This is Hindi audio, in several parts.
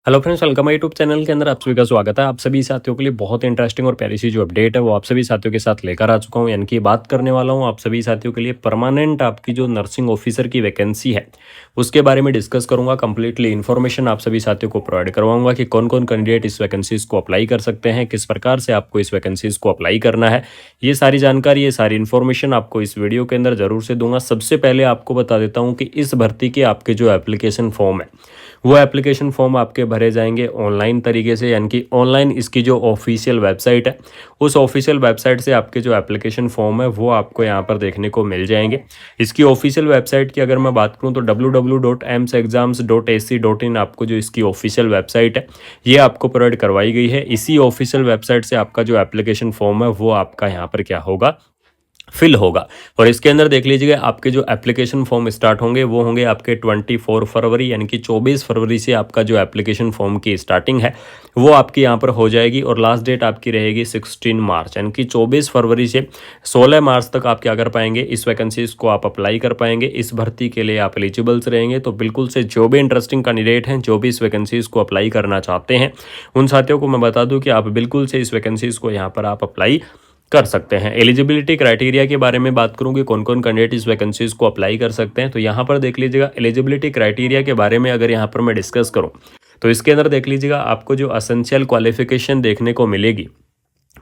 Hello friends, welcome my YouTube channel के अंदर आप सभी का स्वागत है। आप सभी साथियों के लिए बहुत इंटरेस्टिंग और प्यारी सी जो अपडेट है वो आप सभी साथियों के साथ लेकर आ चुका हूं। यानी कि बात करने वाला हूं आप सभी साथियों के लिए परमानेंट आपकी जो नर्सिंग ऑफिसर की वैकेंसी है उसके बारे में डिस्कस करूंगा। कंप्लीटली इन्फॉर्मेशन आप सभी साथियों को प्रोवाइड करवाऊंगा कि कौन कौन कैंडिडेट इस वैकेंसीज को अप्लाई कर सकते हैं, किस प्रकार से आपको इस वैकेंसीज को अप्लाई करना है। ये सारी जानकारी, ये सारी इन्फॉर्मेशन आपको इस वीडियो के अंदर जरूर से दूंगा। सबसे पहले आपको बता देता हूँ कि इस भर्ती के आपके जो एप्लीकेशन फॉर्म है वो एप्लीकेशन फॉर्म आपके भरे जाएंगे ऑनलाइन तरीके से, यानी कि ऑनलाइन इसकी जो ऑफिशियल वेबसाइट है उस ऑफिशियल वेबसाइट से आपके जो एप्लीकेशन फॉर्म है वो आपको यहाँ पर देखने को मिल जाएंगे। इसकी ऑफिशियल वेबसाइट की अगर मैं बात करूँ तो www.amsexams.ac.in आपको जो इसकी ऑफिशियल वेबसाइट है ये आपको प्रोवाइड करवाई गई है। इसी ऑफिशियल वेबसाइट से आपका जो एप्लीकेशन फॉर्म है वो आपका यहाँ पर क्या होगा, फिल होगा। और इसके अंदर देख लीजिएगा आपके जो एप्लीकेशन फॉर्म स्टार्ट होंगे वो होंगे आपके 24 फरवरी यानी कि 24 फरवरी से आपका जो एप्लीकेशन फॉर्म की स्टार्टिंग है वो आपकी यहाँ पर हो जाएगी और लास्ट डेट आपकी रहेगी 16 मार्च, यानी कि 24 फरवरी से 16 मार्च तक आप क्या कर पाएंगे, इस वैकेंसीज को आप अप्लाई कर पाएंगे। इस भर्ती के लिए आप एलिजिबल्स रहेंगे। तो बिल्कुल से जो भी इंटरेस्टिंग कैंडिडेट हैं, जो भी इस वैकेंसीज को अप्लाई करना चाहते हैं, उन साथियों को मैं बता दूं कि आप बिल्कुल से इस वैकेंसीज को यहाँ पर आप अप्लाई कर सकते हैं। एलिजिबिलिटी क्राइटेरिया के बारे में बात करूं कि कौन कौन कैंडिडेट इस वैकेंसीज को अप्लाई कर सकते हैं, तो यहाँ पर देख लीजिएगा एलिजिबिलिटी क्राइटेरिया के बारे में अगर यहाँ पर मैं डिस्कस करूं तो इसके अंदर देख लीजिएगा आपको जो असेंशियल क्वालिफिकेशन देखने को मिलेगी।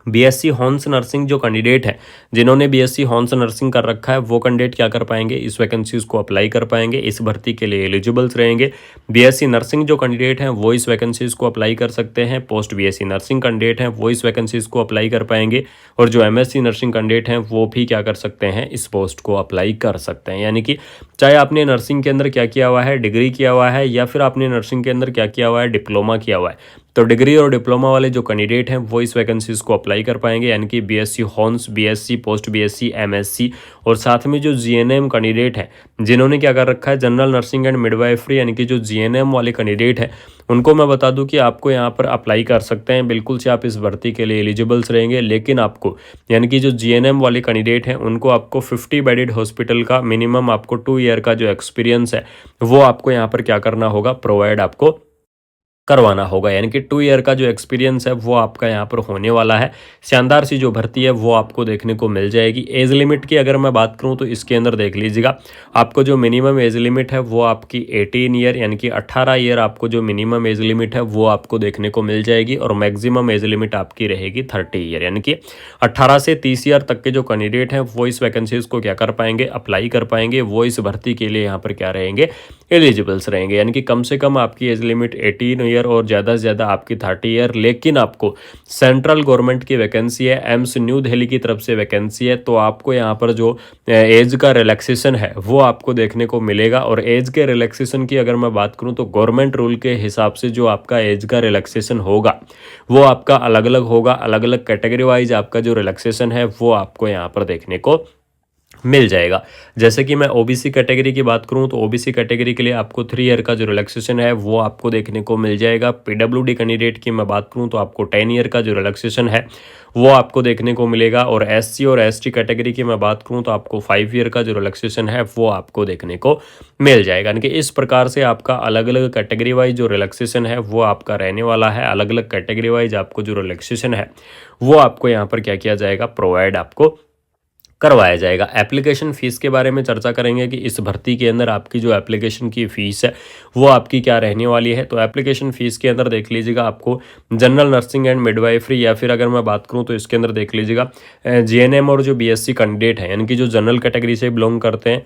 बीएससी हॉर्न्स नर्सिंग जो कैंडिडेट है, जिन्होंने बीएससी हॉर्न्स नर्सिंग कर रखा है, वो कैंडिडेट क्या कर पाएंगे, इस वैकेंसीज को अप्लाई कर पाएंगे, इस भर्ती के लिए एलिजिबल्स रहेंगे। बीएससी नर्सिंग जो कैंडिडेट हैं वो इस वैकेंसीज को अप्लाई कर सकते हैं। पोस्ट बीएससी नर्सिंग कैंडिडेट हैं वो इस वैकेंसीज को अप्लाई कर पाएंगे। और जो एमएससी नर्सिंग कैंडिडेट हैं वो भी क्या कर सकते हैं, इस पोस्ट को अप्लाई कर सकते हैं। यानी कि चाहे आपने नर्सिंग के अंदर क्या किया हुआ है, डिग्री किया हुआ है, या फिर आपने नर्सिंग के अंदर क्या किया हुआ है, डिप्लोमा किया हुआ है, तो डिग्री और डिप्लोमा वाले जो कैंडिडेट हैं वो इस वैकेंसीज को अप्लाई कर पाएंगे। यानी कि BSc horns, BSc, post BSc, MSc और साथ में जो जीएनएम कैंडिडेट हैं, जिन्होंने क्या कर रखा है, जनरल नर्सिंग एंड मिडवाइफरी, यानी कि जो जीएनएम वाले कैंडिडेट हैं, उनको मैं बता दूं कि आपको यहाँ पर अप्लाई कर सकते हैं। बिल्कुल से आप इस भर्ती के लिए एलिजिबल्स रहेंगे। लेकिन आपको यानी कि जो जीएनएम वाले कैंडिडेट हैं उनको आपको 50 बेडेड हॉस्पिटल का मिनिमम आपको 2 ईयर का जो एक्सपीरियंस है वो आपको यहाँ पर क्या करना होगा, प्रोवाइड आपको करवाना होगा। यानी कि 2 ईयर का जो एक्सपीरियंस है वो आपका यहाँ पर होने वाला है। शानदार सी जो भर्ती है वो आपको देखने को मिल जाएगी। एज लिमिट की अगर मैं बात करूँ तो इसके अंदर देख लीजिएगा आपको जो मिनिमम एज लिमिट है वो आपकी 18 ईयर यानी कि 18 ईयर आपको जो मिनिमम एज लिमिट है वो आपको देखने को मिल जाएगी। और मैक्सिमम एज लिमिट आपकी रहेगी 30 ईयर, यानी कि 18 से 30 ईयर तक के जो कैंडिडेट हैं वो इस वैकेंसीज को क्या कर पाएंगे, अप्लाई कर पाएंगे। वो इस भर्ती के लिए यहाँ पर क्या रहेंगे, एलिजिबल्स रहेंगे। यानी कि कम से कम आपकी एज लिमिट 18 ईयर और ज़्यादा से ज़्यादा आपकी 30 ईयर। लेकिन आपको सेंट्रल गवर्नमेंट की वैकेंसी है, एम्स न्यू दिल्ली की तरफ से वैकेंसी है, तो आपको यहाँ पर जो एज का रिलैक्सेशन है वो आपको देखने को मिलेगा। और एज के रिलैक्सेशन की अगर मैं बात करूँ तो गवर्नमेंट रूल के हिसाब से जो आपका एज का रिलैक्सेशन होगा वो आपका अलग अलग होगा। अलग अलग कैटेगरी वाइज आपका जो रिलैक्सेशन है वो आपको यहाँ पर देखने को मिल जाएगा। जैसे कि मैं ओबीसी कैटेगरी की बात करूं तो ओबीसी कैटेगरी के लिए आपको 3 ईयर का जो रिलैक्सेशन है वो आपको देखने को मिल जाएगा। पीडब्ल्यूडी कैंडिडेट की मैं बात करूं तो आपको 10 ईयर का जो रिलैक्सेशन है वो आपको देखने को मिलेगा। और एससी और एसटी कैटेगरी की मैं बात करूं तो आपको 5 ईयर का जो रिलैक्सेशन है वो आपको देखने को मिल जाएगा। यानी कि इस प्रकार से आपका अलग अलग कैटेगरी वाइज जो रिलैक्सेशन है वो आपका रहने वाला है। अलग अलग कैटेगरी वाइज आपको जो रिलैक्सेशन है वो आपको यहाँ पर क्या किया जाएगा, प्रोवाइड आपको करवाया जाएगा। एप्लीकेशन फ़ीस के बारे में चर्चा करेंगे कि इस भर्ती के अंदर आपकी जो एप्लीकेशन की फ़ीस है वो आपकी क्या रहने वाली है। तो एप्लीकेशन फ़ीस के अंदर देख लीजिएगा आपको जनरल नर्सिंग एंड मिडवाइफरी, या फिर अगर मैं बात करूं तो इसके अंदर देख लीजिएगा जीएनएम और जो बीएससी कैंडिडेट हैं, यानी कि जो जनरल कैटेगरी से बिलोंग करते हैं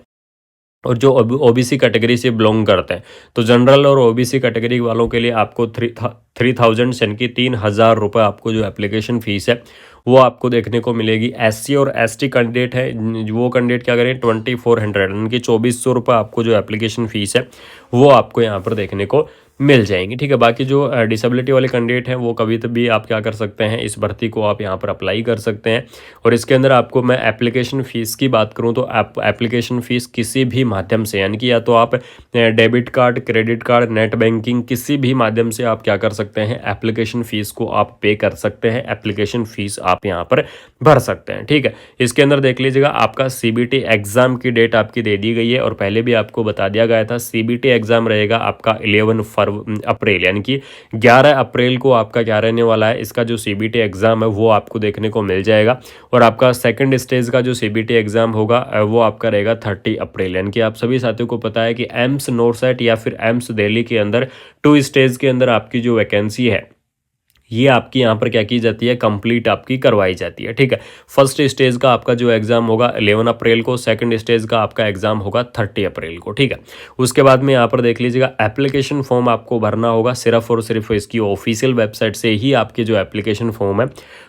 और जो ओबीसी कैटेगरी से बिलोंग करते हैं, तो जनरल और ओबीसी कैटेगरी वालों के लिए आपको 3000 यानी कि 3000 रुपये आपको जो एप्लीकेशन फ़ीस है वो आपको देखने को मिलेगी। एससी और एसटी कैंडिडेट है, वो कैंडिडेट क्या करें, 2400 यानी कि 2400 रुपये आपको जो एप्लीकेशन फ़ीस है वो आपको यहाँ पर देखने को मिल जाएंगी। ठीक है, बाकी जो डिसेबिलिटी वाले कैंडिडेट हैं वो कभी भी आप क्या कर सकते हैं, इस भर्ती को आप यहाँ पर अप्लाई कर सकते हैं। और इसके अंदर आपको मैं एप्लीकेशन फ़ीस की बात करूँ तो एप्लीकेशन फ़ीस किसी भी माध्यम से, यानी कि या तो आप debit card, credit card, net banking, किसी भी माध्यम से आप क्या कर सकते हैं, एप्लीकेशन फ़ीस को आप पे कर सकते हैं। एप्लीकेशन फ़ीस आप यहाँ पर भर सकते हैं। ठीक है, इसके अंदर देख लीजिएगा आपका सीबीटी एग्ज़ाम की डेट आपकी दे दी गई है और पहले भी आपको बता दिया गया था सीबीटी एग्ज़ाम रहेगा आपका 11 अप्रैल यानी कि 11 अप्रैल को आपका क्या रहने वाला है, इसका जो सीबीटी एग्ज़ाम है वो आपको देखने को मिल जाएगा। और आपका सेकंड स्टेज का जो सीबीटी एग्ज़ाम होगा वो आपका रहेगा 30 अप्रैल। यानी कि आप सभी साथियों को पता है कि एम्स नोरसेट या फिर एम्स दिल्ली के अंदर 2 स्टेज के अंदर आपकी जो वैकेंसी है ये आपकी यहाँ पर क्या की जाती है, कंप्लीट आपकी करवाई जाती है। ठीक है, फर्स्ट स्टेज का आपका जो एग्ज़ाम होगा 11 अप्रैल को, सेकंड स्टेज का आपका एग्ज़ाम होगा 30 अप्रैल को। ठीक है, उसके बाद में यहाँ पर देख लीजिएगा एप्लीकेशन फॉर्म आपको भरना होगा सिर्फ और सिर्फ इसकी ऑफिशियल वेबसाइट से ही आपकी जो एप्लीकेशन फॉर्म है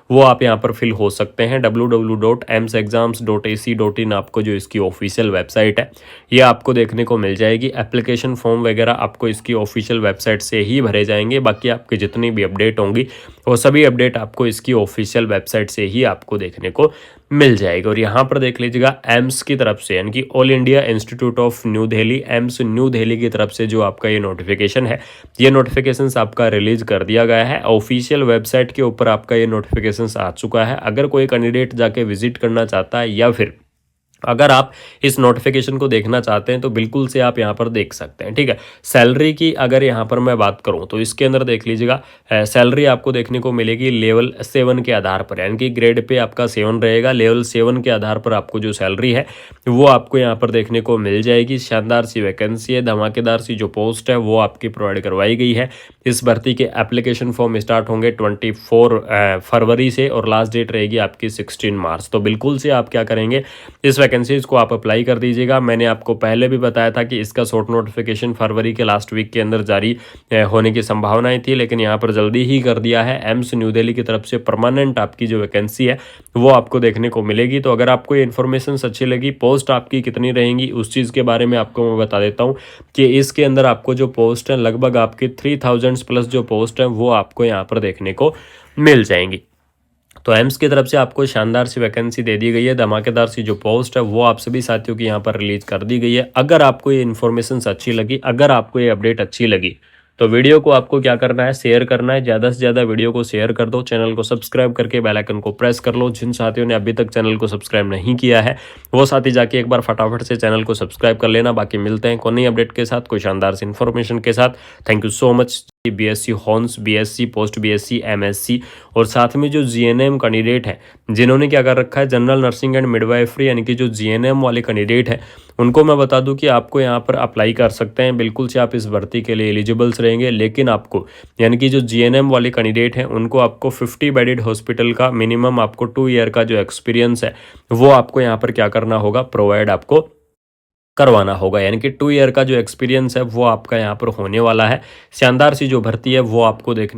वो आप यहाँ पर फिल हो सकते हैं। www.emsexams.ac.in आपको जो इसकी ऑफिशियल वेबसाइट है ये आपको देखने को मिल जाएगी। एप्लीकेशन फॉर्म वगैरह आपको इसकी ऑफिशियल वेबसाइट से ही भरे जाएंगे। बाकी आपकी जितनी भी अपडेट होंगी वो सभी अपडेट आपको इसकी ऑफिशियल वेबसाइट से ही आपको देखने को मिल जाएगी। और यहाँ पर देख लीजिएगा एम्स की तरफ से यानी कि all India institute of new Delhi, AIIMS new Delhi की तरफ से जो आपका ये नोटिफिकेशन है, ये नोटिफिकेशंस आपका रिलीज कर दिया गया है। ऑफिशियल वेबसाइट के ऊपर आपका ये नोटिफिकेशंस आ चुका है। अगर कोई कैंडिडेट जाके विजिट करना चाहता है या फिर अगर आप इस नोटिफिकेशन को देखना चाहते हैं तो बिल्कुल से आप यहाँ पर देख सकते हैं। ठीक है, सैलरी की अगर यहाँ पर मैं बात करूँ तो इसके अंदर देख लीजिएगा सैलरी आपको देखने को मिलेगी लेवल 7 के आधार पर, यानी कि ग्रेड पे आपका 7 रहेगा। लेवल 7 के आधार पर आपको जो सैलरी है वो आपको यहाँ पर देखने को मिल जाएगी। शानदार सी वैकेंसी है, धमाकेदार सी जो पोस्ट है वो आपकी प्रोवाइड करवाई गई है। इस भर्ती के एप्लीकेशन फॉर्म स्टार्ट होंगे 24 फरवरी से और लास्ट डेट रहेगी आपकी 16 मार्च। तो बिल्कुल से आप क्या करेंगे, इस वैकेंसीज को आप अप्लाई कर दीजिएगा। मैंने आपको पहले भी बताया था कि इसका शॉर्ट नोटिफिकेशन फरवरी के लास्ट वीक के अंदर जारी होने की संभावनाएं थी, लेकिन यहाँ पर जल्दी ही कर दिया है। एम्स न्यू दिल्ली की तरफ से परमानेंट आपकी जो वैकेंसी है वो आपको देखने को मिलेगी। तो अगर आपको ये इन्फॉर्मेशन अच्छी लगी, पोस्ट आपकी कितनी रहेंगी उस चीज़ के बारे में आपको मैं बता देता हूँ कि इसके अंदर आपको जो पोस्ट है लगभग आपकी 3000 प्लस जो पोस्ट है वो आपको यहाँ पर देखने को मिल जाएंगी। तो एम्स की तरफ से आपको शानदार सी वैकेंसी दे दी गई है, धमाकेदार सी जो पोस्ट है वो आप सभी साथियों की यहाँ पर रिलीज कर दी गई है। अगर आपको ये इन्फॉर्मेशन अच्छी लगी, अगर आपको ये अपडेट अच्छी लगी तो वीडियो को आपको क्या करना है, शेयर करना है। ज़्यादा से ज़्यादा वीडियो को शेयर कर दो, चैनल को सब्सक्राइब करके बेल आइकन को प्रेस कर लो। जिन साथियों ने अभी तक चैनल को सब्सक्राइब नहीं किया है वो साथी जाके एक बार फटाफट से चैनल को सब्सक्राइब कर लेना। बाकी मिलते हैं कोई नई अपडेट के साथ, कोई शानदार सी इन्फॉर्मेशन के साथ। Thank you so much. BSc horns, BSc post BSc, MSc और साथ में जो जीएनएम कैंडिडेट है जिन्होंने क्या कर रखा है जनरल नर्सिंग एंड मिडवाइफरी यानी कि जो जीएनएम वाले कैंडिडेट हैं उनको मैं बता दूं कि आपको यहाँ पर अप्लाई कर सकते हैं। बिल्कुल से आप इस भर्ती के लिए एलिजिबल्स रहेंगे, लेकिन आपको यानी कि जो जीएनएम वाले कैंडिडेट हैं उनको आपको 50 बेडेड हॉस्पिटल का मिनिमम आपको 2 ईयर का जो एक्सपीरियंस है वो आपको यहाँ पर क्या करना होगा, प्रोवाइड आपको करवाना होगा। यानी कि 2 ईयर का जो एक्सपीरियंस है वो आपका यहाँ पर होने वाला है। शानदार सी जो भर्ती है वो आपको देखने